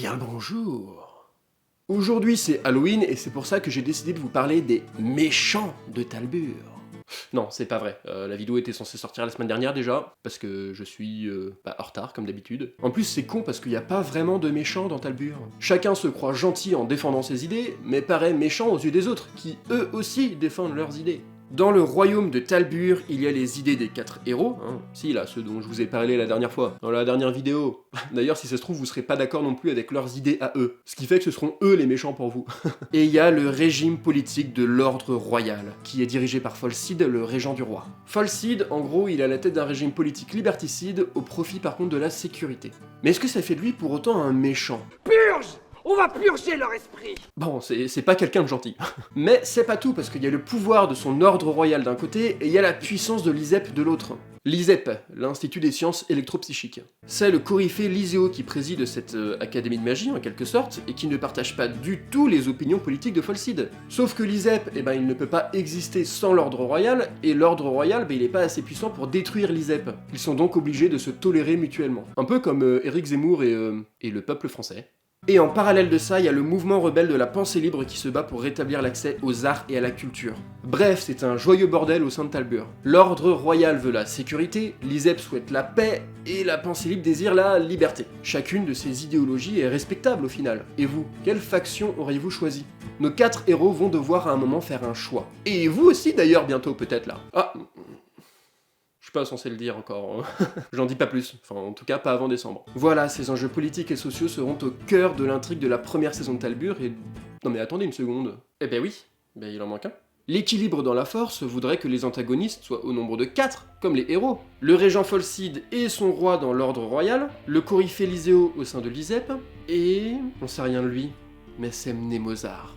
Bien le bonjour. Aujourd'hui c'est Halloween et c'est pour ça que j'ai décidé de vous parler des méchants de Talbur. Non, c'est pas vrai. La vidéo était censée sortir la semaine dernière déjà, parce que je suis en retard comme d'habitude. En plus c'est con parce qu'il n'y a pas vraiment de méchants dans Talbur. Chacun se croit gentil en défendant ses idées, mais paraît méchant aux yeux des autres, qui eux aussi défendent leurs idées. Dans le royaume de Talbur, il y a les idées des 4 héros, si là, ceux dont je vous ai parlé la dernière fois, dans la dernière vidéo. D'ailleurs, si ça se trouve, vous serez pas d'accord non plus avec leurs idées à eux, ce qui fait que ce seront eux les méchants pour vous. Et il y a le régime politique de l'ordre royal, qui est dirigé par Folcide, le régent du roi. Folcide, en gros, il a la tête d'un régime politique liberticide, au profit par contre de la sécurité. Mais est-ce que ça fait de lui pour autant un méchant ? Purge! On va purger leur esprit! Bon, c'est pas quelqu'un de gentil. Mais c'est pas tout, parce qu'il y a le pouvoir de son ordre royal d'un côté, et il y a la puissance de l'ISEP de l'autre. L'ISEP, l'Institut des sciences électropsychiques. C'est le coryphée Lyséo qui préside cette académie de magie, en quelque sorte, et qui ne partage pas du tout les opinions politiques de Folcide. Sauf que l'ISEP, il ne peut pas exister sans l'ordre royal, et l'ordre royal, il est pas assez puissant pour détruire l'ISEP. Ils sont donc obligés de se tolérer mutuellement. Un peu comme Éric Zemmour et le peuple français. Et en parallèle de ça, il y a le mouvement rebelle de la pensée libre qui se bat pour rétablir l'accès aux arts et à la culture. Bref, c'est un joyeux bordel au sein de Talbur. L'ordre royal veut la sécurité, l'ISEP souhaite la paix, et la pensée libre désire la liberté. Chacune de ces idéologies est respectable au final. Et vous, quelle faction auriez-vous choisi ? Nos 4 héros vont devoir à un moment faire un choix. Et vous aussi d'ailleurs bientôt peut-être là. Ah, je suis pas censé le dire encore, j'en dis pas plus, enfin en tout cas pas avant décembre. Voilà, ces enjeux politiques et sociaux seront au cœur de l'intrigue de la première saison de Talbur et... Non mais attendez une seconde. Eh ben oui, il en manque un. L'équilibre dans la force voudrait que les antagonistes soient au nombre de 4, comme les héros. Le régent Folcide et son roi dans l'ordre royal, le coryphée Lyséo au sein de l'ISEP, et... on sait rien de lui, mais c'est Mnémosyre.